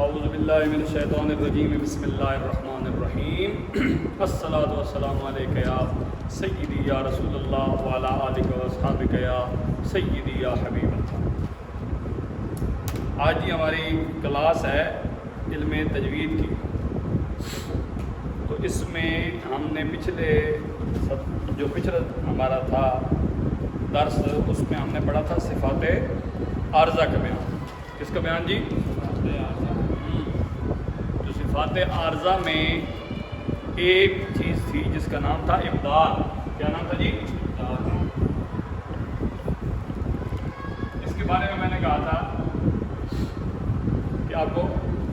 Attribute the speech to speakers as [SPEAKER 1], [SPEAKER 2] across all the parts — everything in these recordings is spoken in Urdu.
[SPEAKER 1] اعوذ باللہ من الشیطان الرجیم بسم اللہ الرحمن الرحیم الصلاۃ والسلام علیک یا سیدی یا رسول اللہ وعلی آلک و اصحابک یا سیدی یا حبیب اللہ۔ آج ہماری کلاس ہے علم تجوید کی، تو اس میں ہم نے پچھلا ہمارا تھا درس، اس میں ہم نے پڑھا تھا صفات عارضہ کا بیان۔ کس کا بیان جی؟ تو صفات عارضہ میں ایک چیز تھی جس کا نام تھا ابدال۔ کیا نام تھا جی؟ اس کے بارے میں نے کہا تھا کہ آپ کو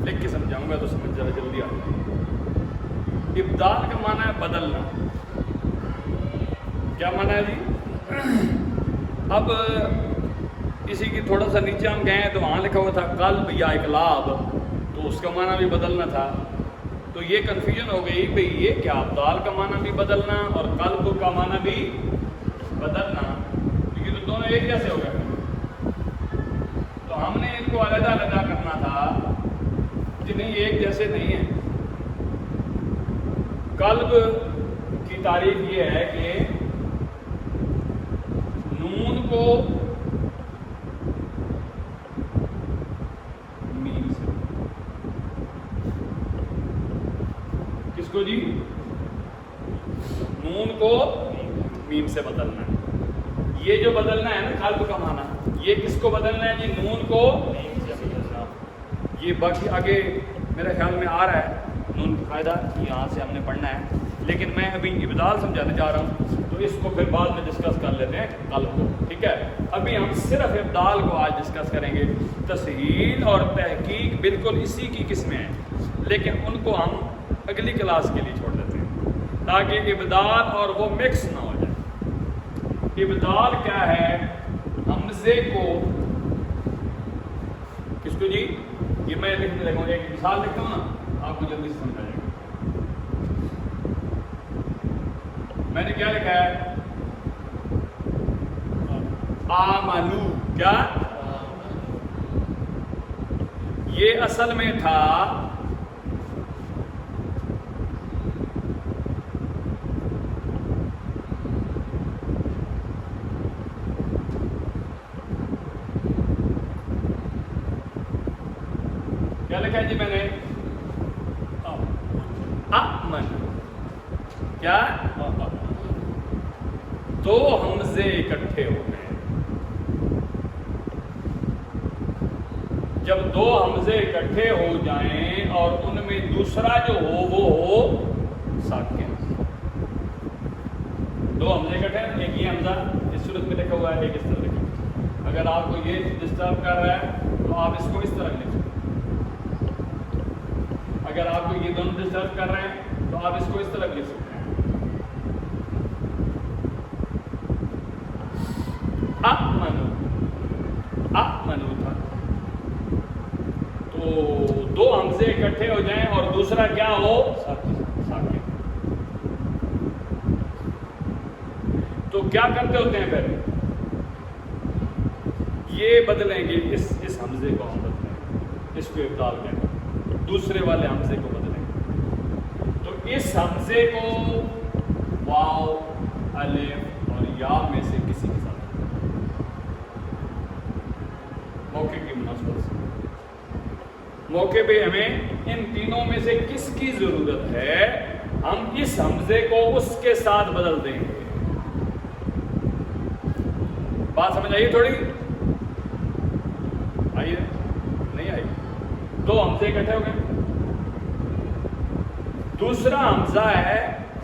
[SPEAKER 1] لکھ کے سمجھاؤں گا تو سمجھ ذرا جلدی آ جائے۔ ابدال کا معنی ہے بدلنا۔ کیا معنی ہے جی؟ اب اسی کی تھوڑا سا نیچے ہم گئے تو وہاں لکھا ہوا تھا قلب یا اقلاب، تو اس کا معنی بھی بدلنا تھا۔ تو یہ کنفیوژن ہو گئی بھئی یہ کیا ابدال کا معنی بھی بدلنا اور قلب کا معنی بھی بدلنا، کیونکہ تو دونوں ایک جیسے ہو گئے۔ تو ہم نے ان کو علیحدہ علیحدہ کرنا تھا کہ نہیں، ایک جیسے نہیں ہیں۔ قلب کی تعریف یہ ہے کہ نون کو میم سے، کس کو جی؟ نون کو میم سے بدلنا ہے۔ یہ جو بدلنا ہے نا قلب کا معنی، یہ کس کو بدلنا ہے جی؟ نون کو میم سے بدلنا۔ یہ باقی آگے میرے خیال میں آ رہا ہے نون کا قاعدہ، یہاں سے ہم نے پڑھنا ہے، لیکن میں ابھی ابدال سمجھانے جا رہا ہوں، تو اس کو پھر بعد میں ڈسکس کر لیتے ہیں قلب کو، ٹھیک ہے؟ ابھی ہم صرف ابدال کو آج ڈسکس کریں گے۔ تسہیل اور تحقیق بالکل اسی کی قسمیں ہیں، لیکن ان کو ہم اگلی کلاس کے لیے چھوڑ دیتے ہیں تاکہ ابدال اور وہ مکس نہ ہو جائے۔ ابدال کیا ہے؟ حمزے کو، کس کو جی؟ یہ میں لکھنے لگا ہوں، ایک مثال لکھتا ہوں نا، آپ کو جلدی سے سمجھ آئے گا۔ میں نے کیا لکھا ہے؟ آمنو۔ کیا؟ یہ اصل میں تھا کیا لکھا ہے جی میں نے؟ امن۔ کیا؟ دو حمزے اکٹھے ہو گئے۔ جب دو حمزے اکٹھے ہو جائیں اور ان میں دوسرا جو ہو وہ ہو ساکن۔ دو حمزے اکٹھے، ایک یہ حمزہ اس صورت میں لکھا ہوا ہے، ایک اس طرح لکھا ہوا ہے۔ اگر آپ کو یہ ڈسٹرب کر رہا ہے تو آپ اس کو اس طرح لکھ سکتے ہیں۔ اگر آپ کو یہ دونوں ڈسٹرب کر رہے ہیں تو آپ اس کو اس طرح لکھ سکتے ہیں۔ امنو، امنو تھا۔ تو دو حمزے اکٹھے ہو جائیں اور دوسرا کیا ہو؟ ساکن۔ تو کیا کرتے ہوتے ہیں پھر؟ یہ بدلیں گے، اس حمزے کو ہم بدلیں گے، اس کو ابدال کہیں گے، دوسرے والے حمزے کو بدلیں گے۔ تو اس حمزے کو واو، الف اور یا میں سے کسی کے ساتھ موقع کی مناسبت سے، موقع پہ ہمیں ان تینوں میں سے کس کی ضرورت ہے، ہم اس حمزے کو اس کے ساتھ بدل دیں گے۔ بات سمجھ آئیے تھوڑی؟ آئیے؟ نہیں آئی؟ دو حمزے اکٹھے ہو گئے، دوسرا حمزہ ہے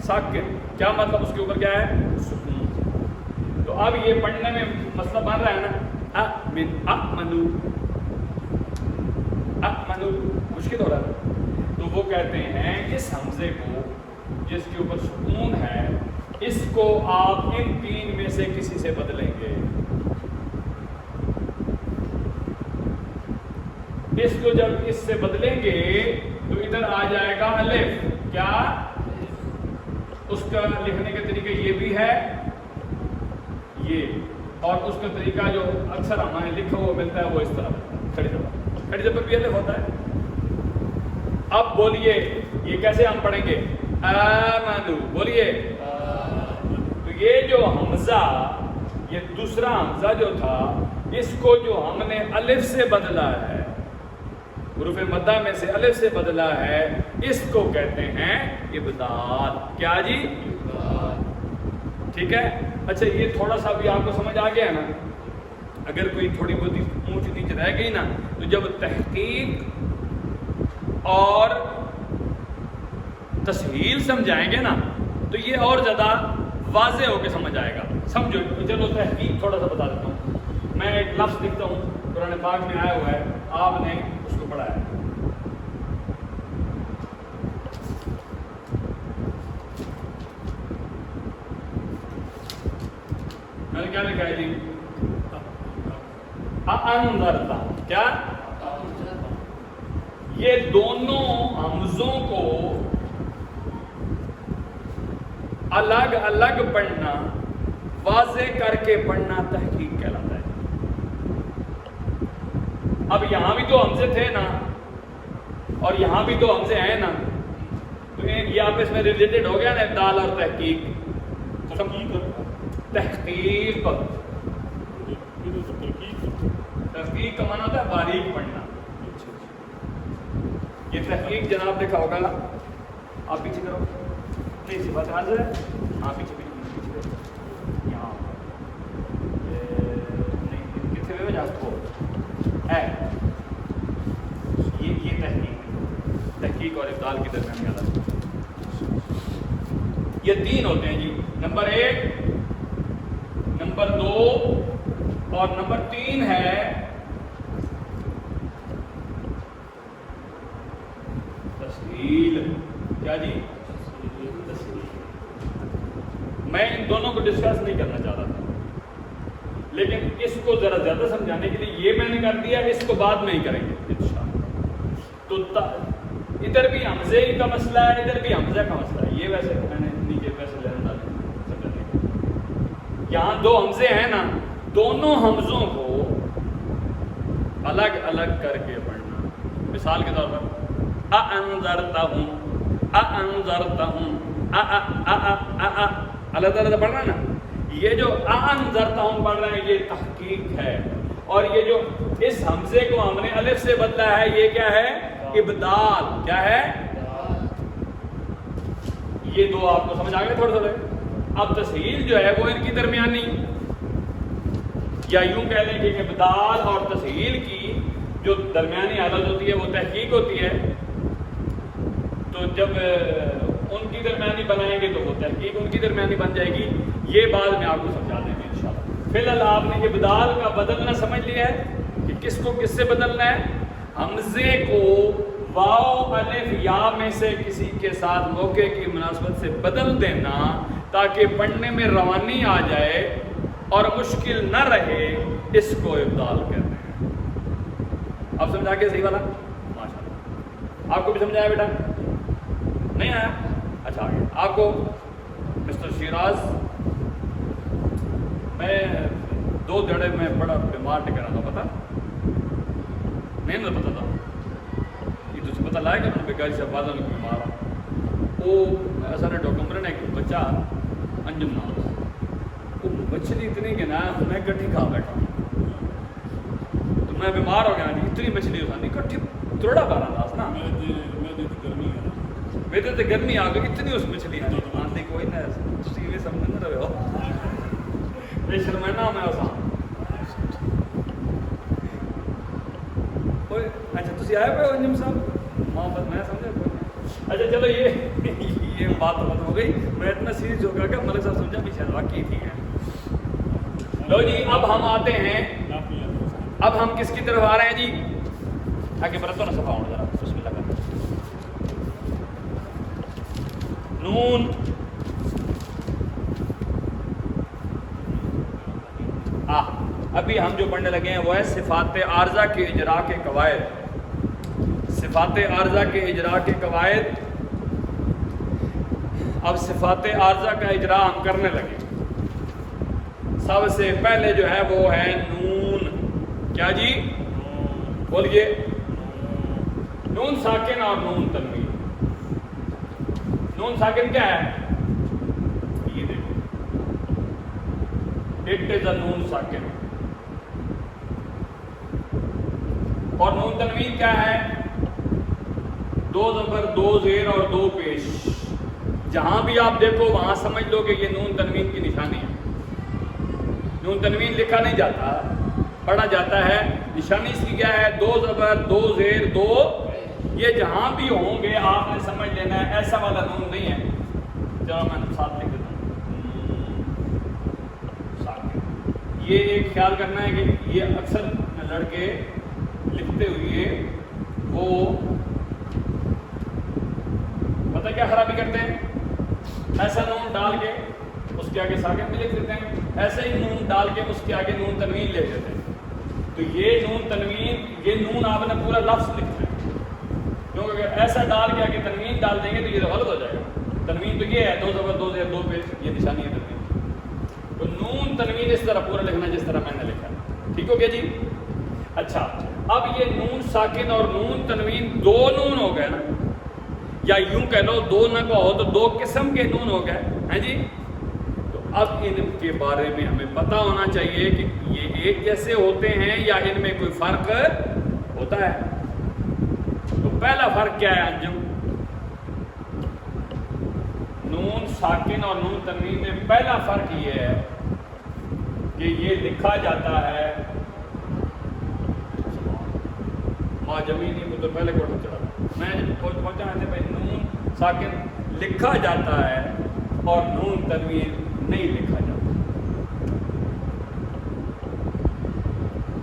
[SPEAKER 1] ساکن۔ کیا مطلب؟ اس کے اوپر کیا ہے؟ سکون۔ تو اب یہ پڑھنے میں مسئلہ بن رہا ہے نا، امن، امنو، امنو، مشکل ہو رہا ہے۔ تو وہ کہتے ہیں اس حمزے کو جس کے اوپر سکون ہے، اس کو آپ ان تین میں سے کسی سے بدلیں گے۔ اس کو جب اس سے بدلیں گے تو ادھر آ جائے گا الف۔ کیا؟ اس کا لکھنے کا طریقہ یہ بھی ہے، یہ، اور اس کا طریقہ جو اکثر ہمارے لکھا ہوا ملتا ہے وہ اس طرح کھڑی زبر بھی الف ہوتا ہے، اب بولیے یہ کیسے ہم پڑھیں گے؟ آمنو، بولیے. تو یہ جو حمزہ، یہ دوسرا حمزہ جو تھا، اس کو جو ہم نے الف سے بدلا ہے، حروف مدہ میں سے الف سے بدلا ہے، اس کو کہتے ہیں ابدال. کیا جی؟ ٹھیک ہے. اچھا یہ تھوڑا سا بھی آپ کو سمجھ آ گیا نا؟ اگر کوئی تھوڑی بہت اونچ نیچ رہ گئی نا، تو جب تحقیق اور تسہیل سمجھائیں گے نا تو یہ اور زیادہ واضح ہو کے سمجھ آئے گا. سمجھو. چلو تحقیق تھوڑا سا بتا دیتا ہوں. میں ایک لفظ لکھتا ہوں، قرآن پاک میں آیا ہوا ہے، آپ نے اس کو پڑھا ہے. میں نے کیا لکھا ہے جی؟ انذرتا. کیا؟ یہ دونوں حمزوں کو الگ الگ پڑھنا، واضح کر کے پڑھنا تحقیق کہلاتا ہے. اب یہاں بھی تو حمزے تھے نا، اور یہاں بھی تو حمزے ہیں نا، تو یہ آپس میں ریلیٹڈ ہو گیا نا، ابدال اور تحقیق. تحقیق تحقیق کا معنی ہوتا ہے باریک پڑھنا. یہ تحقیق جناب دیکھا ہوگا، آپ پیچھے کرو. نہیں صفات حاضر ہے. ہاں پیچھے پیچھے یہاں نہیں کتنے میں جا کو ہے. یہ تحقیق اور ابدال کی درمیان کا علاقہ. یہ تین ہوتے ہیں جی. نمبر 1، نمبر 2 اور نمبر 3 ہے تسہیل. کیا جی؟ میں ان دونوں کو ڈسکس نہیں کرنا چاہ رہا تھا، لیکن اس کو ذرا زیادہ سمجھانے کے لیے یہ میں نے کر دیا، اس کو بعد میں ہی کریں گے انشاءاللہ. تو ادھر بھی حمزے کا مسئلہ ہے، ادھر بھی حمزہ کا مسئلہ ہے. یہ ویسے میں نے نیچے ویسے لینا ڈالے. یہاں 2 حمزے ہیں نا، دونوں حمزوں کو الگ الگ کر کے پڑھنا. مثال کے طور پر اَأَنذَرْتَهُمْ اَأَنذَرْتَهُمْ اللہ تعالیٰ پڑھ رہا ہے نا. یہ جو اَأَنذَرْتَهُمْ پڑھ رہے ہیں یہ تحقیق ہے، اور یہ جو اس حمزے کو ہم نے الف سے بدلا ہے یہ کیا ہے؟ ابدال. کیا ہے؟ یہ 2 آپ کو سمجھ آ گئے تھوڑے تھوڑے. اب تسہیل جو ہے وہ ان کی درمیانی، یا یوں کہہ لیں کہ ابدال اور تسہیل کی جو درمیانی حالت ہوتی ہے وہ تحقیق ہوتی ہے. تو جب ان کی درمیانی بنائیں گے تو وہ تحقیق ان کی درمیانی بن جائے گی. یہ بعد میں آپ کو سمجھا دیں گے انشاءاللہ. فی الحال آپ نے ابدال کا بدلنا سمجھ لیا ہے کہ کس کو کس سے بدلنا ہے. حمزے کو واو الف یا میں سے کسی کے ساتھ موقع کی مناسبت سے بدل دینا تاکہ پڑھنے میں روانی آ جائے اور مشکل نہ رہے، اس کو ابدال کہتے ہیں. اب سمجھا کے صحیح والا؟ ماشاءاللہ. آپ کو بھی سمجھایا بیٹا؟ نہیں آیا؟ اچھا آ گیا. آپ کو مسٹر شیراز، میں 2 دھڑے میں بڑا بیمار ٹکرا تھا، پتا نہیں نہ پتا تھا. یہ تجھے پتا لائے گا میں بیکاری سے بادل میں بیمار ہوں. وہ ایسا نے ڈاکٹر نے ایک بچہ انجم نام سے، وہ مچھلی اتنی کہ نا میں گٹھی کھا بیٹھا ہوں. تو میں بیمار ہو گیا. اتنی مچھلی کھانی کٹھی تھوڑا بارہ تھا نا، میرے تو گرمی آ گئی. اتنی اس مچھلی آندھی کوئی نہ سیوے سمجھ نہ رہے ہو بے شرمانہ میں اسا. اچھا تسی آئے پہ انجم صاحب محبت میں سمجھا کوئی. اچھا چلو یہ بات ختم ہو گئی. میں اتنا سیریس ہو گیا کہ ملک صاحب سمجھا بھی شاید واقعی ٹھیک ہے. لو جی اب ہم آتے ہیں، اب ہم کس کی طرف آ رہے ہیں جی؟ آگے برتو نا صفا ہونا ذرا. بسم اللہ کرتے نون ابھی ہم جو پڑھنے لگے ہیں وہ ہے صفات عارضہ کے اجراء کے قواعد. صفات عارضہ کے اجراء کے قواعد. اب صفات عارضہ کا اجراء ہم کرنے لگے. سب سے پہلے جو ہے وہ ہے نون. کیا جی؟ بولیے. نون ساکن اور نون تنوین. نون ساکن کیا ہے؟ یہ دیکھو اٹ از اے نون ساکن. اور نون تنوین کیا ہے؟ دو زبر دو زیر اور دو پیش. جہاں بھی آپ دیکھو وہاں سمجھ لو کہ یہ نون تنوین کی نشانی ہے. نون تنوین لکھا نہیں جاتا، پڑھا جاتا ہے. نشانی اس کی کیا ہے؟ دو زبر دو زیر دو. یہ جہاں بھی ہوں گے آپ نے سمجھ لینا ہے، ایسا والا نون نہیں ہے. چلو میں ساتھ لکھ دیتا ہوں. یہ ایک خیال کرنا ہے کہ یہ اکثر لڑکے لکھتے ہوئے وہ پتہ کیا خرابی کرتے ہیں؟ ایسا نون ڈال کے اس کے آگے ساکن بھی لکھ دیتے ہیں، ایسے ہی نون ڈال کے اس کے آگے نون تنوین لکھ دیتے ہیں. تو یہ نون تنوین، یہ نون آپ نے پورا لفظ لکھنا ہے، کیونکہ اگر ایسا ڈال کے آگے تنوین ڈال دیں گے تو یہ تو غلط ہو جائے گا. تنوین تو یہ ہے دو زبر دو زیر دو پیش، یہ نشانی ہے تنوین. تو نون تنوین اس طرح پورا لکھنا جس طرح میں نے لکھا. ٹھیک ہو گیا جی؟ اچھا، اب یہ نون ساکن اور نون تنوین دو نون ہو گئے نا، یا یوں کہہ لو دو نہ کہو تو دو قسم کے نون ہو گئے ہیں جی. تو اب ان کے بارے میں ہمیں پتہ ہونا چاہیے کہ یہ ایک جیسے ہوتے ہیں یا ان میں کوئی فرق ہوتا ہے. تو پہلا فرق کیا ہے انجم؟ نون ساکن اور نون تنوین میں پہلا فرق یہ ہے کہ یہ لکھا جاتا ہے معجمی نہیں، مجھے پہلے کوٹا چڑھا میں پہنچا ہے بھائی نون ساکن لکھا جاتا ہے اور نون تنوین نہیں لکھا جاتا.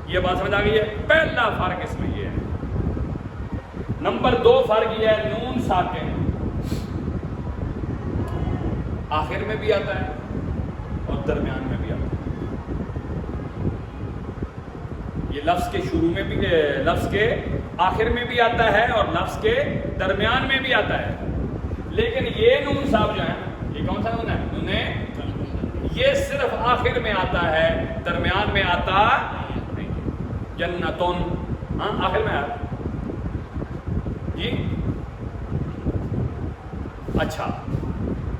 [SPEAKER 1] یہ بات سمجھ آ گئی ہے؟ پہلا فرق اس میں یہ ہے. نمبر دو فرق یہ ہے، نون ساکن آخر میں بھی آتا ہے اور درمیان میں بھی آتا ہے. یہ لفظ کے شروع میں بھی، لفظ کے آخر میں بھی آتا ہے اور لفظ کے درمیان میں بھی آتا ہے. لیکن یہ نون صاحب جو ہے، یہ کون سا نون ہے؟ نون یہ صرف آخر میں آتا ہے، درمیان میں آتا نہیں. جنتون، ہاں آخر میں آتا جی. اچھا،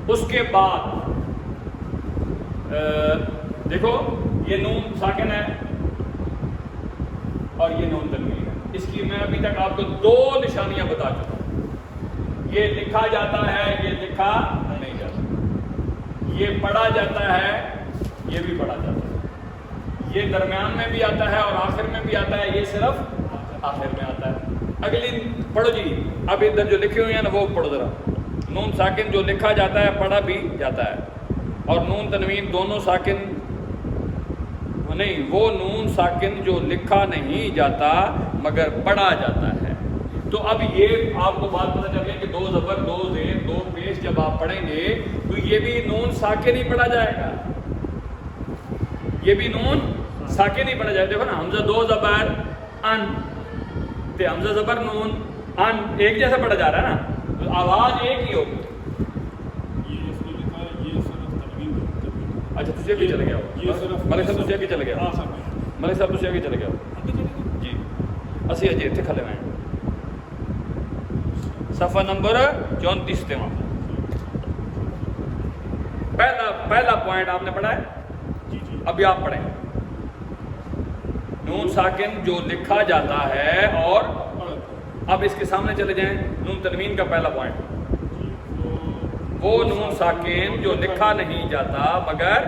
[SPEAKER 1] اس کے بعد دیکھو یہ نون ساکن ہے اور یہ نون تنوین ہے. اس کی میں ابھی تک آپ کو دو نشانیاں بتا چکا ہوں. یہ لکھا جاتا ہے، یہ لکھا نہیں جاتا. یہ پڑھا جاتا ہے، یہ بھی پڑھا جاتا ہے. یہ درمیان میں بھی آتا ہے اور آخر میں بھی آتا ہے. یہ صرف آخر میں آتا ہے. اگلی پڑھو جی. اب ادھر جو لکھے ہوئے ہیں نا وہ پڑھو ذرا. نون ساکن جو لکھا جاتا ہے پڑھا بھی جاتا ہے، اور نون تنوین دونوں ساکن نہیں، وہ نون ساکن جو لکھا نہیں جاتا مگر پڑھا جاتا ہے. تو اب یہ آپ کو بات پتہ چل گئی کہ دو زبر دو زیر دو پیش جب آپ پڑھیں گے تو یہ بھی نون ساکن ہی پڑھا جائے گا. یہ بھی نون ساکن ہی پڑھا جائے گا. دیکھو نا، حمزہ دو زبر ان تے حمزہ زبر نون ان ایک جیسا پڑھا جا رہا ہے نا، تو آواز ایک ہی ہوگی. اچھا تجھے بھی چلے گیا ملک صاحب، تجھے بھی چلے گیا ملک صاحب، تجھے بھی چلے گیا جی. اسی اجی اتنے کھلے ہوئے ہیں. صفحہ نمبر 34 تے وہاں پہلا پوائنٹ آپ نے پڑھا ہے. ابھی آپ پڑھیں. نون ساکن جو لکھا جاتا ہے، اور اب اس کے سامنے چلے جائیں. نون تنوین کا پہلا پوائنٹ، وہ نون ساکن جو لکھا نہیں جاتا مگر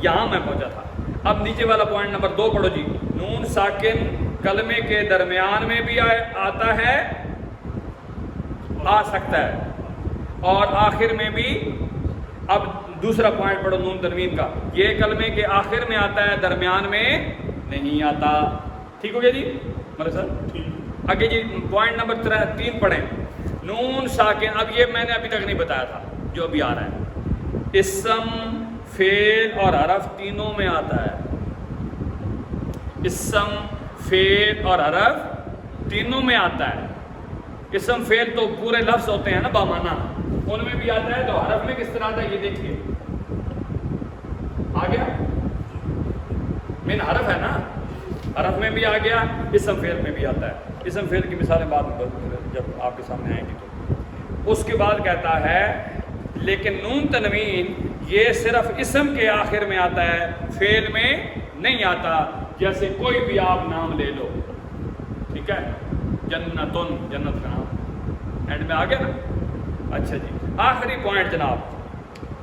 [SPEAKER 1] یہاں میں پہنچا تھا. اب نیچے والا پوائنٹ نمبر 2 پڑھو جی. نون ساکن کلمے کے درمیان میں بھی آتا ہے، آ سکتا ہے، اور آخر میں بھی. اب دوسرا پوائنٹ پڑھو نون تنوین کا. یہ کلمے کے آخر میں آتا ہے، درمیان میں نہیں آتا. ٹھیک ہو گیا جی میرے ساتھ؟ آگے جی پوائنٹ نمبر 3 پڑھیں. نون ساکن، اب یہ میں نے ابھی تک نہیں بتایا تھا جو ابھی آ رہا ہے. اسم، فعل اور حرف تینوں میں آتا ہے. اسم، فعل اور حرف تینوں میں آتا ہے. اسم فعل تو پورے لفظ ہوتے ہیں نا بامانہ، ان میں بھی آتا ہے. تو حرف میں کس طرح آتا ہے یہ دیکھیے. آ گیا؟ من حرف ہے نا، حرف میں بھی آ گیا، اسم فعل میں بھی آتا ہے. اسم فعل کی مثالیں بعد میں جب آپ کے سامنے آئیں گی تو. اس کے بعد کہتا ہے لیکن نون تنوین یہ صرف اسم کے آخر میں آتا ہے، فعل میں نہیں آتا. جیسے کوئی بھی آپ نام لے لو، ٹھیک ہے، جنتن، جنت کا نام اینڈ میں آ گیا نا. اچھا جی، آخری پوائنٹ جناب،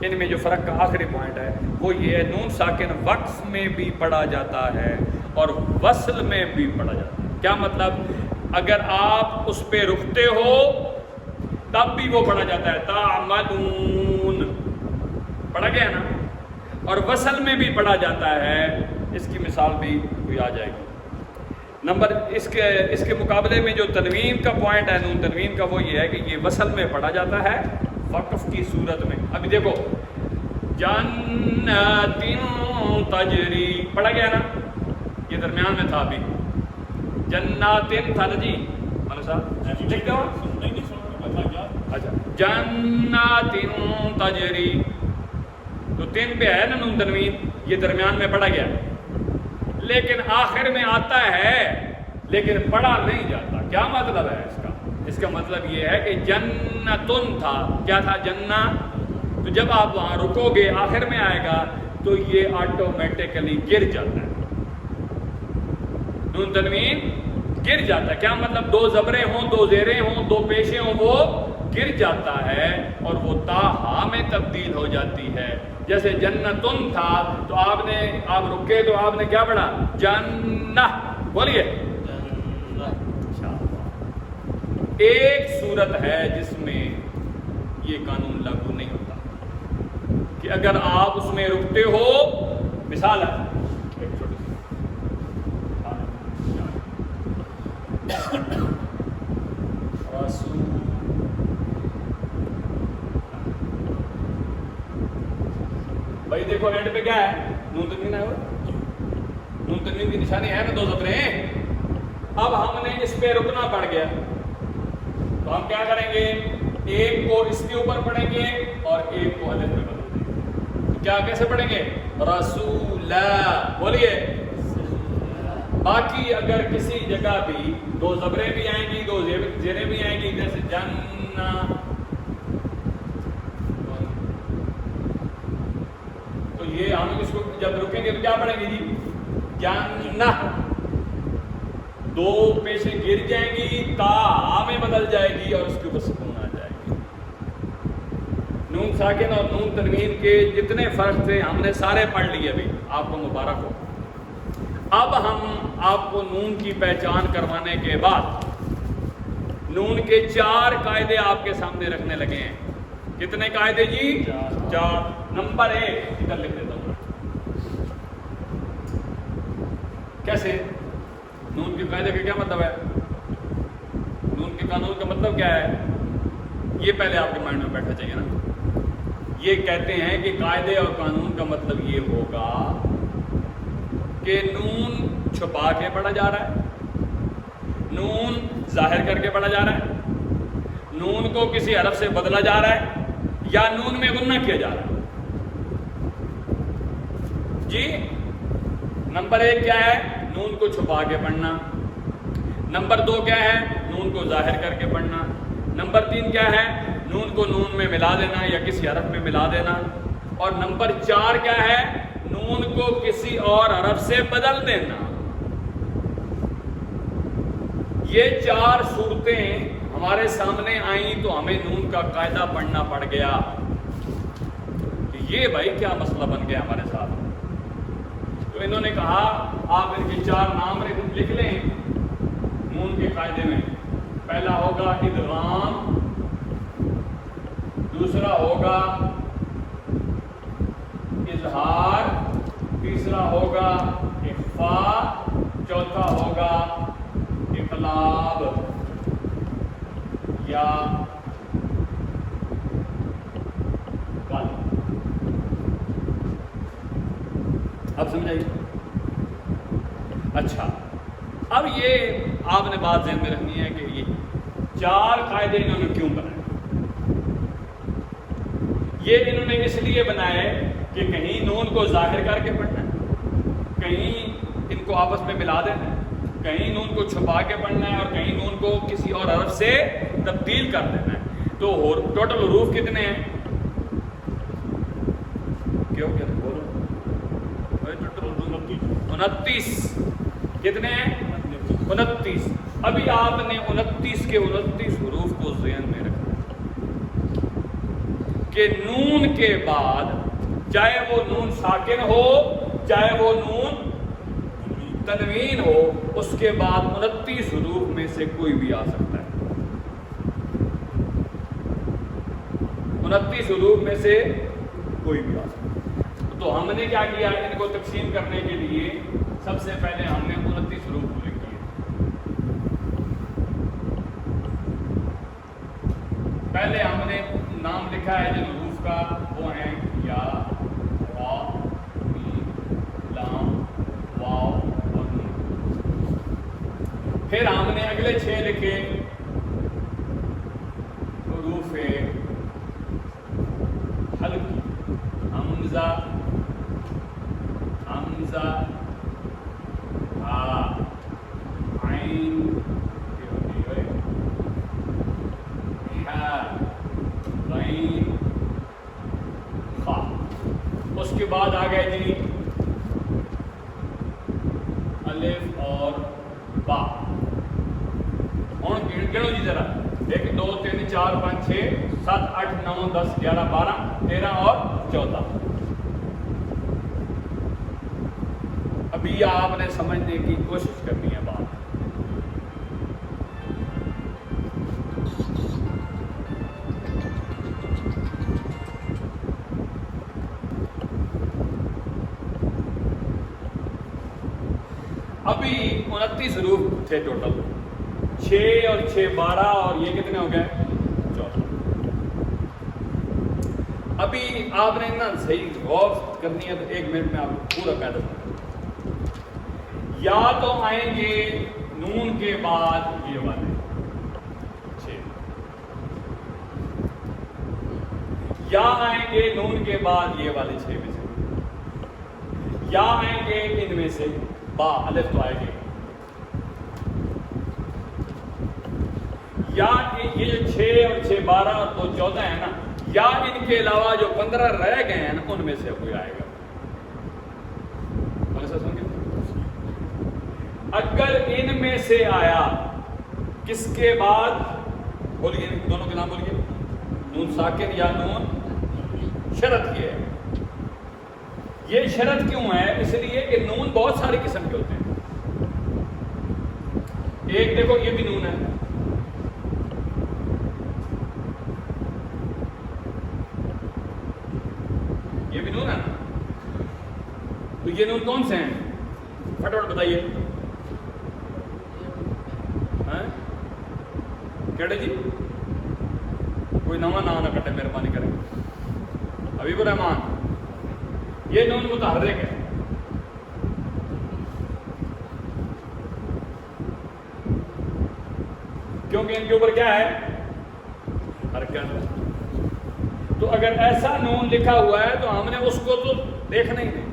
[SPEAKER 1] ان میں جو فرق کا آخری پوائنٹ ہے وہ یہ ہے، نون ساکن وقف میں بھی پڑھا جاتا ہے اور وصل میں بھی پڑھا جاتا ہے. کیا مطلب؟ اگر آپ اس پہ رکتے ہو تب بھی وہ پڑھا جاتا ہے، تعملون پڑھا گیا نا، اور وصل میں بھی پڑھا جاتا ہے. اس کی مثال بھی کوئی آ جائے گی. نمبر اس کے مقابلے میں جو تنوین کا پوائنٹ ہے نون تنوین کا، وہ یہ ہے کہ یہ وصل میں پڑھا جاتا ہے وقف کی صورت میں. ابھی دیکھو جنات تجری پڑھا گیا نا، یہ درمیان میں تھا. ابھی جنات تھا نا جی، مولانا صاحب لکھ دو. اچھا، جنات تجری تو 3 پہ ہے نا نون تنوین، یہ درمیان میں پڑھا گیا، لیکن آخر میں آتا ہے لیکن پڑھا نہیں جاتا. کیا مطلب ہے اس کا؟ اس کا مطلب یہ ہے کہ جنتن تھا، کیا تھا؟ جنہ. تو جب آپ وہاں رکو گے آخر میں آئے گا تو یہ آٹومیٹیکلی گر جاتا ہے، نون تنوین گر جاتا ہے. کیا مطلب؟ 2 زبریں ہوں، 2 زیریں ہوں، 2 پیشیں ہوں، وہ گر جاتا ہے اور وہ تا ہا میں تبدیل ہو جاتی ہے. جیسے جنتن تھا تو آپ رکے تو آپ نے کیا پڑھا؟ جنہ. بولیے. ایک صورت ہے جس میں یہ قانون لاگو نہیں ہوتا کہ اگر آپ اس میں رکتے ہو، مثال ہے ایک چھوٹی سی بھائی دیکھو اینڈ پہ کیا ہے؟ نون تنوین ہے، نون تنوین کی نشانی ہے نا 2 زبریں. اب ہم نے اس پہ رکنا پڑ گیا تو ہم کیا کریں گے؟ ایک کو اس کے اوپر پڑھیں گے اور ایک کو الف میں بدل دیں گے. کیا کیسے پڑھیں گے؟ رسول. بولیے. باقی اگر کسی جگہ بھی 2 زبریں بھی آئیں گی، 2 زیریں بھی آئیں گی، جیسے جنہ، تو یہ ہم اس کو جب رکیں گے تو کیا پڑھیں گے جی؟ جنہ. 2 پیشیں گر جائیں گی، تا ہا میں بدل جائے گی اور اس کے اوپر سکون آ جائے گی. نون ساکن اور نون تنوین کے جتنے فرق تھے ہم نے سارے پڑھ لیے. ابھی آپ کو مبارک ہو. اب ہم آپ کو نون کی پہچان کروانے کے بعد نون کے 4 قاعدے آپ کے سامنے رکھنے لگے ہیں. کتنے قاعدے جی؟ 4. نمبر 1 ادھر لکھ دیتا ہوں. کیسے؟ نون کے قاعدے کا کیا مطلب ہے؟ نون کے قانون کا مطلب کیا ہے؟ یہ پہلے آپ کے مائنڈ میں بیٹھا چاہیے نا. یہ کہتے ہیں کہ قاعدے اور قانون کا مطلب یہ ہوگا کہ نون چھپا کے پڑھا جا رہا ہے، نون ظاہر کر کے پڑھا جا رہا ہے، نون کو کسی حرف سے بدلا جا رہا ہے، یا نون میں غنہ کیا جا رہا ہے. جی نمبر 1 کیا ہے؟ نون کو چھپا کے پڑھنا. نمبر 2 کیا ہے؟ نون کو ظاہر کر کے پڑھنا. نمبر 3 کیا ہے؟ نون کو نون میں ملا دینا یا کسی حرف میں ملا دینا. اور نمبر 4 کیا ہے؟ نون کو کسی اور حرف سے بدل دینا. یہ 4 صورتیں ہمارے سامنے آئیں تو ہمیں نون کا قاعدہ پڑھنا پڑ گیا. یہ بھائی کیا مسئلہ بن گیا ہمارے ساتھ. تو انہوں نے کہا آپ ان کے 4 نام لکھ لیں نون کے قاعدے میں. پہلا ہوگا ادغام، دوسرا ہوگا اظہار، تیسرا ہوگا اخفاء، چوتھا ہوگا اقلاب یا قلب. اب سمجھائیے. اچھا اب یہ آپ نے بات ذہن میں رکھنی ہے کہ یہ 4 قاعدے انہوں نے کیوں بنائے. یہ انہوں نے اس لیے بنائے کہ کہیں نون کو ظاہر کر کے پڑھنا ہے، کہیں ان کو آپس میں ملا دینا ہے، کہیں نون کو چھپا کے پڑھنا ہے اور کہیں نون کو کسی اور حرف سے تبدیل کر دینا ہے۔ تو ٹوٹل حروف کتنے ہیں؟ کیوں کیا بولو 29 کتنے ہیں؟ 29۔ ابھی آپ نے 29 کے 29 حروف کو ذہن میں رکھنا کہ نون کے بعد چاہے وہ نون ساکن ہو چاہے وہ نون تنوین ہو، اس کے بعد 29 حروف میں سے کوئی بھی آ سکتا ہے۔ 29 حروف میں سے کوئی بھی آ سکتا ہے۔ تو ہم نے کیا کیا، ان کو تقسیم کرنے کے لیے سب سے پہلے ہم نے 29 حروف کو لکھ دیے۔ پہلے ہم نے نام لکھا ہے جن حروف کا، وہ ہیں یا، را، میم، لام، واو اور نون۔ پھر ہم نے اگلے 6 لکھے حروف حلق، حمزہ، حمزہ، ہا، عین، ہا، غین، خا۔ اس کے بعد آ گئے جی الف اور با۔ ہوں گنو جی ذرا، 1 2 3 4 5 6 7 8 9 10 11 12 13 اور 14۔ ابھی آپ نے سمجھنے کی کوشش کرنی ہے بات۔ ابھی 29 حروف تھے ٹوٹل، 6 اور 6 12 اور یہ کتنے ہو گئے 14۔ ابھی آپ نے نا صحیح غور کرنی ہے، تو 1 منٹ میں آپ کو پورا قاعدہ سمجھ۔ یا تو آئیں گے نون کے بعد یہ والے 6، یا آئیں گے نون کے بعد یہ والے 6 میں سے، یا آئیں گے ان میں سے با الف تو آئے گے، یا یہ جو 6 اور 6 12 اور 2 14 ہے نا، یا ان کے علاوہ جو 15 رہ گئے ہیں نا ان میں سے کوئی آئے گا۔ اگر ان میں سے آیا کس کے بعد، بولیے دونوں کے نام بولیے، نون ساکن یا نون شرط یہ ہے۔ یہ شرط کیوں ہے؟ اس لیے کہ نون بہت سارے قسم کے ہوتے ہیں۔ ایک دیکھو یہ بھی نون ہے، یہ بھی نون ہے، تو یہ نون کون سے ہیں؟ فٹافٹ بتائیے کیڑے جی؟ کوئی نواں نام نہ کٹے مہربانی کریں۔ حبیب الرحمان، یہ نون متحرک ہے، کیونکہ ان کے اوپر کیا ہے؟ حرکت۔ تو اگر ایسا نون لکھا ہوا ہے تو ہم نے اس کو تو دیکھنا ہی نہیں،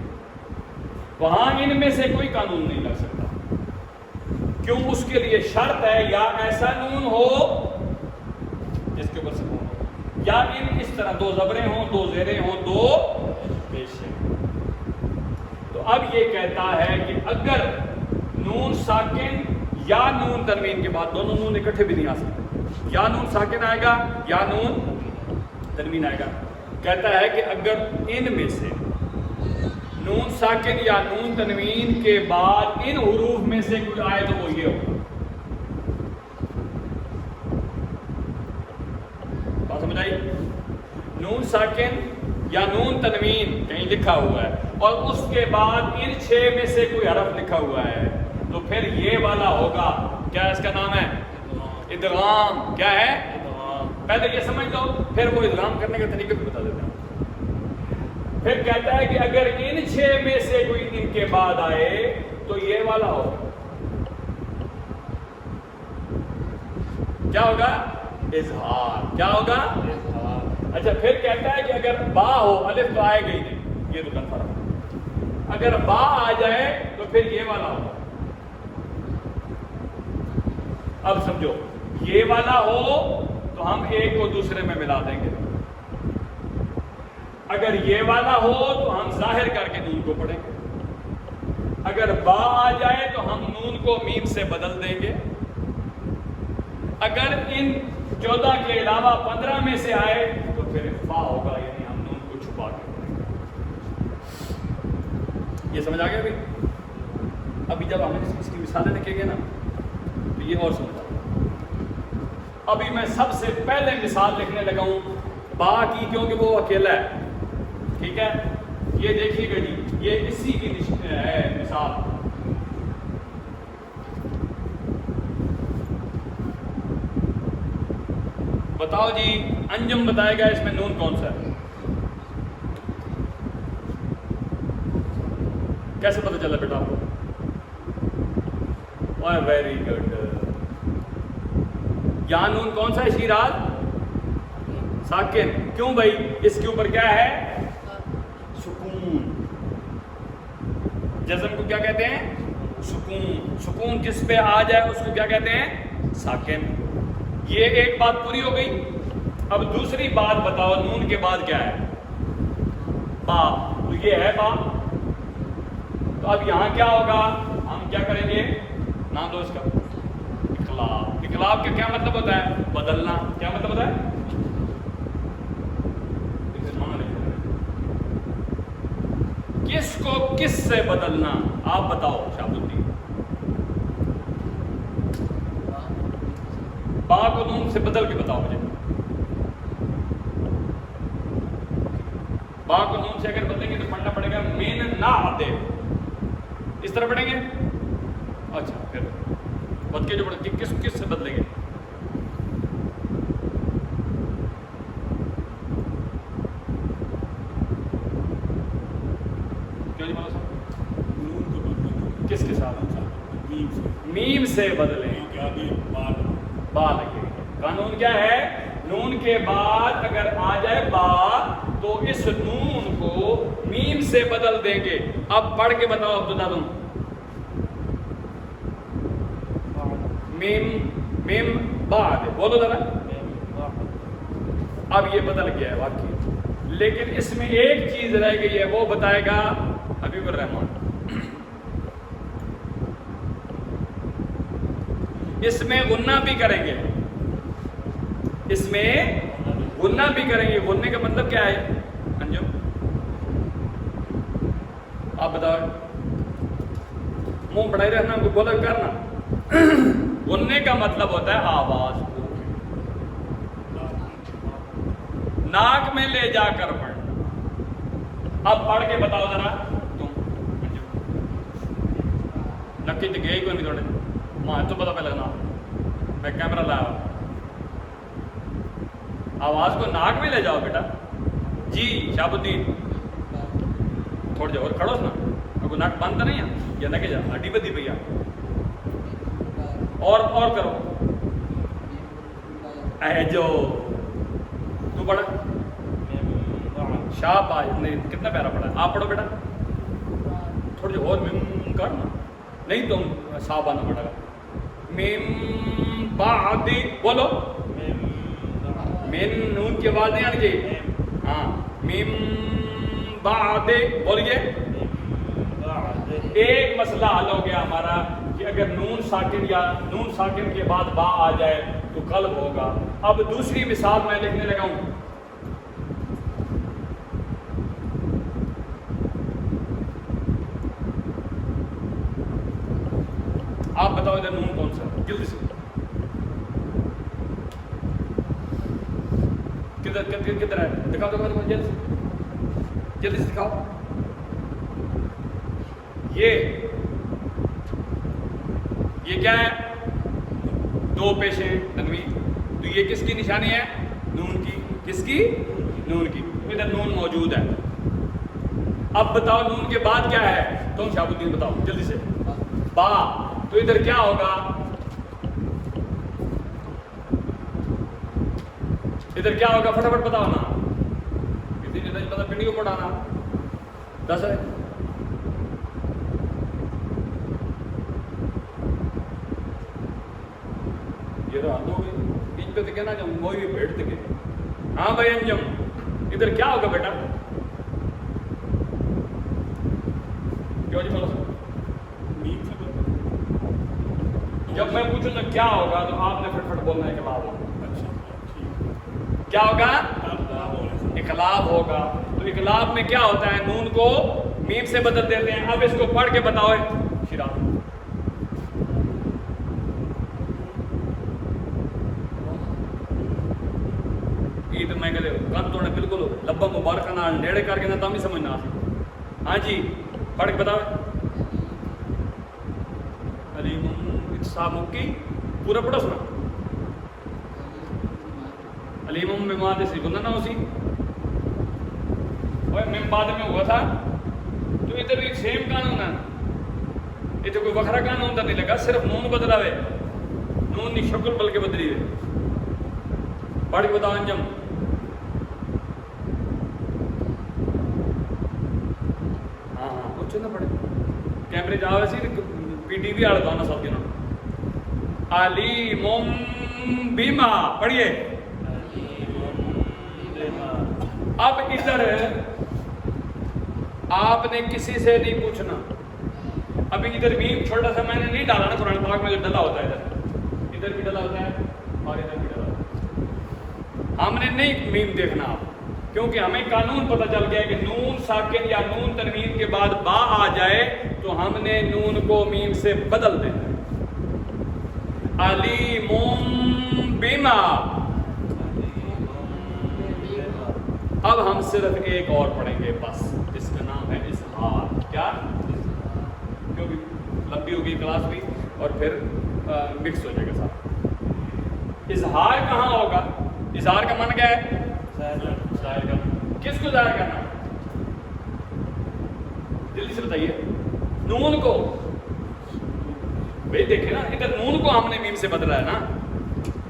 [SPEAKER 1] وہاں ان میں سے کوئی قانون نہیں لگ سکتا، کیوں؟ اس کے لیے شرط ہے یا ایسا نون ہو جس کے اوپر سکون ہو، یا ان اس طرح 2 زبریں ہوں، 2 زیریں ہوں، 2 پیشیں۔ تو اب یہ کہتا ہے کہ اگر نون ساکن یا نون تنوین کے بعد، دونوں نون اکٹھے بھی نہیں آ سکتے، یا نون ساکن آئے گا یا نون تنوین آئے گا، کہتا ہے کہ اگر ان میں سے نون ساکن یا نون تنوین کے بعد ان حروف میں سے کوئی آئے تو وہ یہ ہوگا۔ بات سمجھ آئی؟ نون ساکن یا نون تنوین کہیں لکھا ہوا ہے اور اس کے بعد ان 6 میں سے کوئی حرف لکھا ہوا ہے تو پھر یہ والا ہوگا، کیا اس کا نام ہے؟ ادغام۔ کیا ہے؟ پہلے یہ سمجھ لو، پھر وہ ادغام کرنے کا طریقہ بھی بتا دیتا ہوں۔ پھر کہتا ہے کہ اگر ان 6 میں سے کوئی ان کے بعد آئے تو یہ والا ہوگا، کیا ہوگا؟ اظہار۔ کیا ہوگا؟ اظہار۔ اچھا پھر کہتا ہے کہ اگر با ہو، الف تو آئے گا ہی نہیں، یہ تو کنفرم ہے۔ اگر با آ جائے تو پھر یہ والا ہوگا. اب سمجھو یہ والا ہو تو ہم ایک کو دوسرے میں ملا دیں گے. اگر یہ والا ہو تو ہم ظاہر کر کے نون کو پڑھیں گے. اگر با آ جائے تو ہم نون کو میم سے بدل دیں گے. اگر ان 14 کے علاوہ 15 میں سے آئے تو پھر فا ہوگا, یعنی ہم نون کو چھپا کے پڑھیں گے. یہ سمجھ آ گیا ابھی؟ ابھی جب ہم اس کی مثالیں لکھیں گے نا تو یہ اور سمجھ آ گیا. ابھی میں سب سے پہلے مثال لکھنے لگا ہوں با کی, کیونکہ وہ اکیلا ہے. ٹھیک ہے, یہ دیکھیے گا جی, یہ اسی کی ہے مثال. بتاؤ جی, انجم بتائے گا اس میں نون کون سا ہے؟ کیسے پتہ چلا بیٹا آپ کو؟ Very good. یہاں نون کون سا ہے شیراز؟ ساکن. کیوں بھائی؟ اس کے اوپر کیا ہے؟ سکون. جزم کو کیا کہتے ہیں؟ سکون. سکون جس پہ آ جائے اس کو کیا کہتے ہیں؟ ساکن. یہ ایک بات پوری ہو گئی. اب دوسری بات بتاؤ, نون کے بعد کیا ہے؟ با. تو یہ ہے با. تو اب یہاں کیا ہوگا؟ ہم کیا کریں گے؟ نام دو اس کا اقلاب. اقلاب کا کیا مطلب ہوتا ہے؟ بدلنا. کیا مطلب ہوتا ہے؟ کس کو کس سے بدلنا؟ آپ بتاؤ شاہد الدین. با کو نون سے بدل کے بتاؤ مجھے. با کو نون سے اگر بدلیں گے تو پڑھنا پڑے گا مین نہ آتے. اس طرح پڑھیں گے. اچھا پھر بد کے جو پڑھیں گے کس کس سے بدلیں گے؟ کس کے ساتھ؟ میم سے بدلیں. با لگے. قانون کیا ہے؟ نون کے بعد اگر آ جائے با تو اس نون کو میم سے بدل دیں گے. اب پڑھ کے بتاؤ عبداللہ تم. میم میم بعد بولو ذرا. اب یہ بدل گیا ہے واقعی, لیکن اس میں ایک چیز رہ گئی ہے, وہ بتائے گا حبیب الرحمان. اس میں غنہ بھی کریں گے. اس میں غنہ بھی کریں گے. غننے کا مطلب کیا ہے انجم؟ آپ بتاؤ. منہ بڑھائی رہنا, کو بولا کرنا. غننے کا مطلب ہوتا ہے آواز کو ناک میں لے جا کر پڑھنا. اب پڑھ کے بتاؤ ذرا تم. نکی تو گئی کوئی نہیں تھوڑے ماں تو پتا پہ لگنا. میں کیمرہ لایا, آواز کو ناک میں لے جاؤ بیٹا. جی شہاب الدین تھوڑا جا اور کھڑو نا, اگر ناک بند تو نہیں ہے یا نہ کہ جا ہڈی بدی پہ. اور کرو. اے جو تو پڑھا شاباش. نہیں کتنا پیارا پڑھا. آپ پڑھو بیٹا تھوڑا جو اور میم کرنا, نہیں تم صاحب آنا پڑے گا. میم بعد بولو. مین نون کی آواز نہیں آنی چاہیے. ہاں میم بعد بولیے. ایک مسئلہ حل ہو گیا ہمارا کہ اگر نون ساکن یا نون ساکن کے بعد با آ جائے تو قلب ہوگا. اب دوسری مثال میں لکھنے لگا ہوں. آپ بتاؤ ادھر نون کون سا جلدی سے. کدھر ہے؟ دکھاؤ جلدی سے دکھاؤ. یہ کیا ہے؟ دو پیشے تنوین. تو یہ کس کی نشانی ہے؟ نون کی. کس کی؟ نون کی. ادھر نون موجود ہے. اب بتاؤ نون کے بعد کیا ہے؟ تم شہاب الدین بتاؤ جلدی سے. با. تو ادھر کیا ہوگا؟ ادھر کیا ہوگا فٹافٹ بتاؤ نا. کسی نے پتا پنڈی کو پڑھانا 10 ہے. جو ہاتھوں میں ان پہ تو کہنا جو موئی بھی بیٹھ گئے. ہاں بھائی انجم ادھر کیا ہوگا بیٹا؟ کیوں جی بولو؟ جب میں پوچھوں تو کیا ہوگا تو آپ نے فٹ فٹ بولنا ہے اقلاب ہوگا. کیا ہوگا؟ اقلاب ہوگا. تو اقلاب میں کیا ہوتا ہے؟ نون کو میم سے بدل دیتے ہیں. اب اس کو پڑھ کے بتاؤ شیرا. یہ تو میں کہتے کن تو نے بالکل لبا مبارکہ نال نیڑے کر کے نہ تم ہی سمجھنا سی. ہاں جی پڑھ کے بتاؤ. علیم صاحب کی پورا پڑھو سنا. علیم بما سی گنہ نہ اسی اور میں بعد میں ہوا تھا تو ادھر بھی سیم قانون ہے. ادھر کوئی وکھرا قانون تو نہیں لگا, صرف نون بدلا ہوئے. نون کی شکل بلکہ بدلی ہوئے. پڑھ کے بتاؤ انجم. ہاں ہاں کچھ نہ پڑھے کیمرے جا ویسی پی ٹی وی والا گانا سب کے نام. علیم بیما پڑھیے. اب ادھر آپ نے کسی سے نہیں پوچھنا. ابھی ادھر میم چھوٹا سا میں نے نہیں ڈالا نا قرآن پاک میں جو ڈلا ہوتا ہے ادھر بھی ڈلا ہوتا ہے اور ادھر بھی ڈلا ہوتا ہے. ہم نے نہیں میم دیکھنا آپ, کیونکہ ہمیں قانون پتہ چل گیا کہ نون ساکن یا نون تنوین کے بعد با آ جائے تو ہم نے نون کو میم سے بدل دینا ہے. علیم بما. اب ہم صرف ایک اور پڑھیں گے بس, جس کا نام ہے اظہار. کیا؟ کیونکہ لمبی ہوگی کلاس بھی اور پھر مکس ہو جائے گا ساتھ. اظہار کہاں ہوگا؟ اظہار کا من کیا ہے؟ ظاہر کرنا. کس کو ظاہر کرنا؟ جلدی سے بتائیے. نون کو. بھائی دیکھیں نا ادھر نون کو ہم نے میم سے بدلا ہے نا,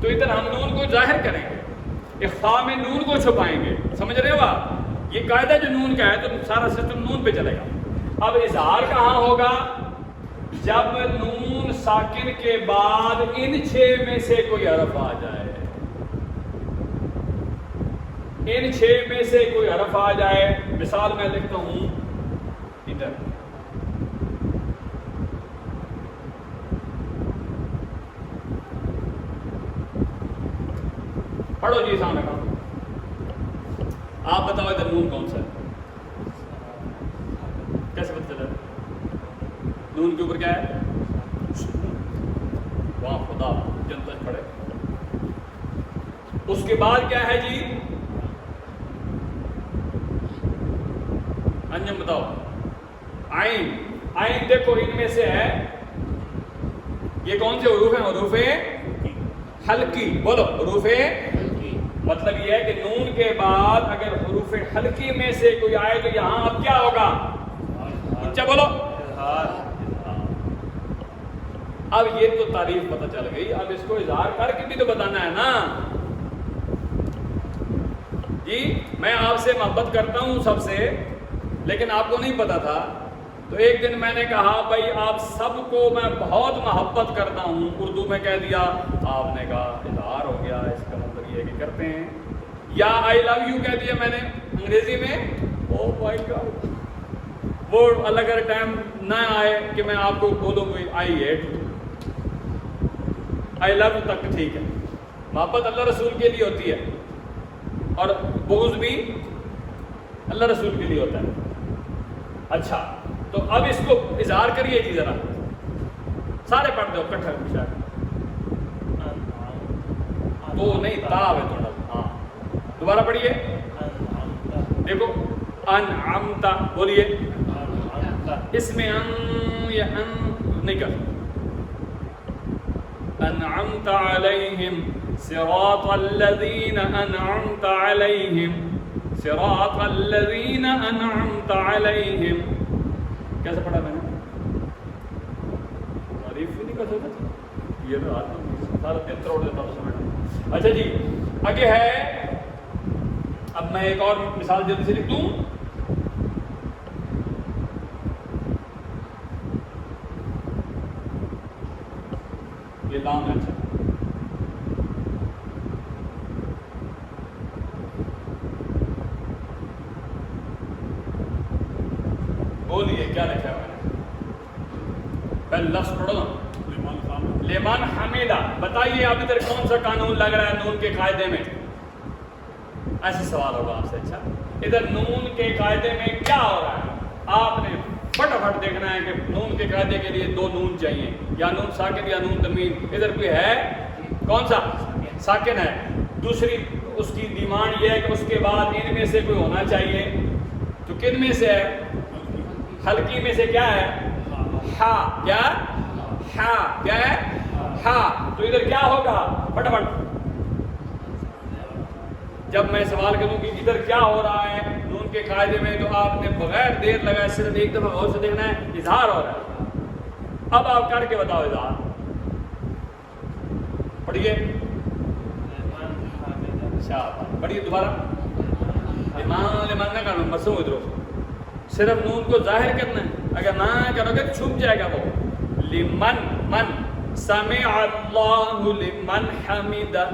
[SPEAKER 1] تو ادھر ہم نون کو ظاہر کریں گے. اخفاء میں نون کو چھپائیں گے. سمجھ رہے ہو آپ؟ یہ قاعدہ جو نون کا ہے تو سارا سسٹم نون پہ چلے گا. اب اظہار کہاں ہوگا؟ جب نون ساکن کے بعد ان 6 میں سے کوئی حرف آ جائے. ان 6 میں سے کوئی حرف آ جائے. مثال میں لکھتا ہوں ادھر. پڑھو جی سامنے کا. آپ بتاؤ ادھر نون کون سا ہے؟ کیسے پتہ چلا؟ نون کے اوپر کیا ہے؟ واہ خدا جنتا پڑھے. اس کے بعد کیا ہے جی؟ انجم بتاؤ. عین. عین دیکھو ان میں سے ہے, یہ کون سے حروف ہیں؟ حروف حلقی. بولو حروف. مطلب یہ ہے کہ نون کے بعد اگر حروف حلقی میں سے کوئی آئے تو یہاں اب کیا ہوگا؟ اچھا بولو. اب یہ تو تعریف پتہ چل گئی, اب اس کو اظہار کر کے بھی تو بتانا ہے نا جی. میں آپ سے محبت کرتا ہوں سب سے, لیکن آپ کو نہیں پتا تھا. تو ایک دن میں نے کہا بھائی آپ سب کو میں بہت محبت کرتا ہوں. اردو میں کہہ دیا, آپ نے کہا اظہار ہو گیا. اس کا مطلب یہ کہ کرتے ہیں. یا آئی لو یو کہہ دیا میں نے انگریزی میں. او مائی گاڈ, وہ الگ ٹائم نہ آئے کہ میں آپ کو بولوں گی I hate you. I love you تک ٹھیک ہے. محبت اللہ رسول کے لیے ہوتی ہے اور بغض بھی اللہ رسول کے لیے ہوتا ہے. اچھا تو اب اس کو اظہار کریے جی ذرا. سارے پڑھ دو کٹھر بشار. تو نہیں تا ہے تھوڑا. ہاں دوبارہ پڑھیے. دیکھو انعمت بولیے. اس میں ان یا ان نہیں کر. انعمت علیہم صراط الذین انعمت علیہم صراط الذین انعمت علیہم. کیسے پڑھا میں نے؟ تعریف بھی نہیں کر سکتا. یہ تو سارا دن توڑ دیتا ہوں سمجھنا. اچھا جی آگے ہے. اب میں ایک اور مثال جلدی سے لکھ دوں. یہ لام ہے. اچھا کھولیے کیا لکھا ہے میں نے، پہلے لفظ پڑھو نا، لمن حمیدہ. بتائیے اب ادھر کون سا قانون لگ رہا ہے نون کے قاعدے میں؟ ایسے سوال ہوگا آپ سے. اچھا ادھر نون کے قاعدے میں کیا ہو رہا ہے؟ آپ نے فٹافٹ دیکھنا ہے کہ نون کے قاعدے کے لیے دو نون چاہیے، یا نون ساکن یا نون تنوین. ادھر کوئی ہے کون سا؟ ساکن ہے. دوسری اس کی ڈیمانڈ یہ ہے کہ اس کے بعد ان میں سے کوئی ہونا چاہیے. تو کن میں سے ہے؟ ہلکی میں سے کیا ہے؟ ہا. کیا؟ ہا. کیا ہے؟ ہا. تو ادھر کیا ہوگا؟ فٹافٹ جب میں سوال کروں کہ ادھر کیا ہو رہا ہے نون کے قاعدے میں، تو آپ نے بغیر دیر لگائے صرف ایک دفعہ غور سے دیکھنا ہے. اظہار ہو رہا ہے. اب آپ کر کے بتاؤ اظہار. پڑھیے پڑھیے دوبارہ. لمن نہ کرنا مسوں ادھر، صرف نون کو ظاہر کرنا ہے. اگر نہ کرو گے چھپ جائے گا وہ. لمن من سمع اللہ لمن حمیدہ،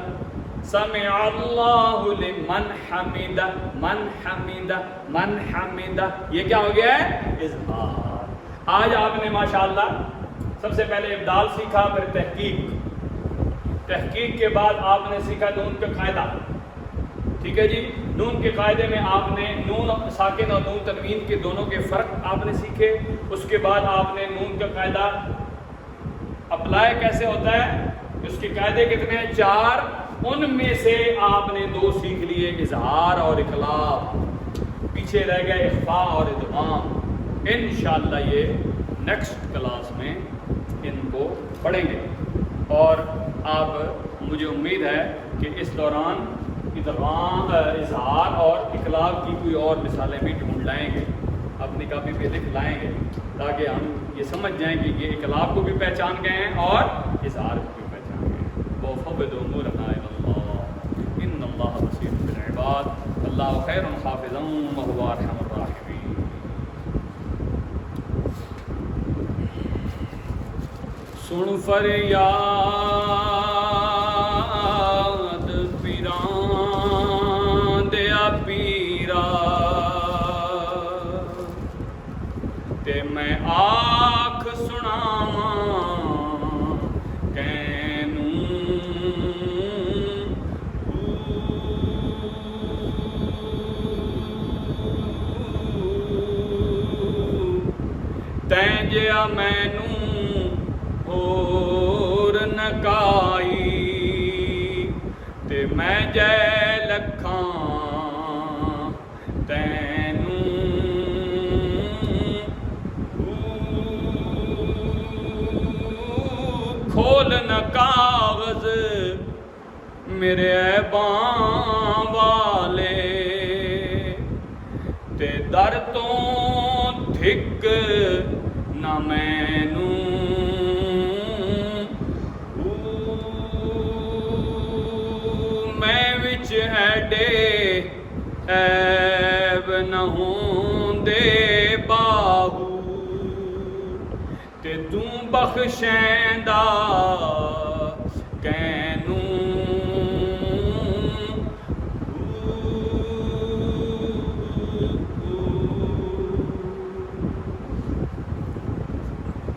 [SPEAKER 1] سمع اللہ لمن حمیدہ، من حمیدہ، من حمیدہ. یہ کیا ہو گیا ہے؟ اظہار. آج آپ نے ماشاءاللہ سب سے پہلے ابدال سیکھا، پھر تحقیق. تحقیق کے بعد آپ نے سیکھا نون کا قاعدہ. ٹھیک ہے جی. نون کے قاعدے میں آپ نے نون ساکن اور نون تنوین کے دونوں کے فرق آپ نے سیکھے. اس کے بعد آپ نے نون کا قاعدہ اپلائی کیسے ہوتا ہے، اس کے قاعدے کتنے ہیں؟ 4. ان میں سے آپ نے 2 سیکھ لیے، اظہار اور اقلاب. پیچھے رہ گئے اخفاء اور ادغام. انشاءاللہ یہ نیکسٹ کلاس میں ان کو پڑھیں گے. اور آپ مجھے امید ہے کہ اس دوران ادغام، اظہار اور اقلاب کی کوئی اور مثالیں بھی ڈھونڈ لائیں گے، اپنی کاپی پہ لکھ لائیں گے، تاکہ ہم یہ سمجھ جائیں کہ یہ اقلاب کو بھی پہچان گئے ہیں اور اظہار کو بھی پہچان گئے ہیں. وَفَوِّضُ أُمُورَنَا إِلَى اللَّهِ إِنَّ اللَّهَ بَصِيرٌ بِالْعِبَادِ وَاللَّهُ خَيْرٌ حَافِظًا وَهُوَ أَرْحَمُ الرَّاحِمِينَ. سن فریاد پیران دیا پیرا، تے میں آکھ سناواں کینوں تیں جیا مینوں اور نکائی، تے میں جے لکھاں تینوں کھول نہ کاغذ میرے عیباں والے، تے در تو دھک نہ مینوں ایڈے عیب نہ ہوندے باہو، تے توں بخشیندا کینوں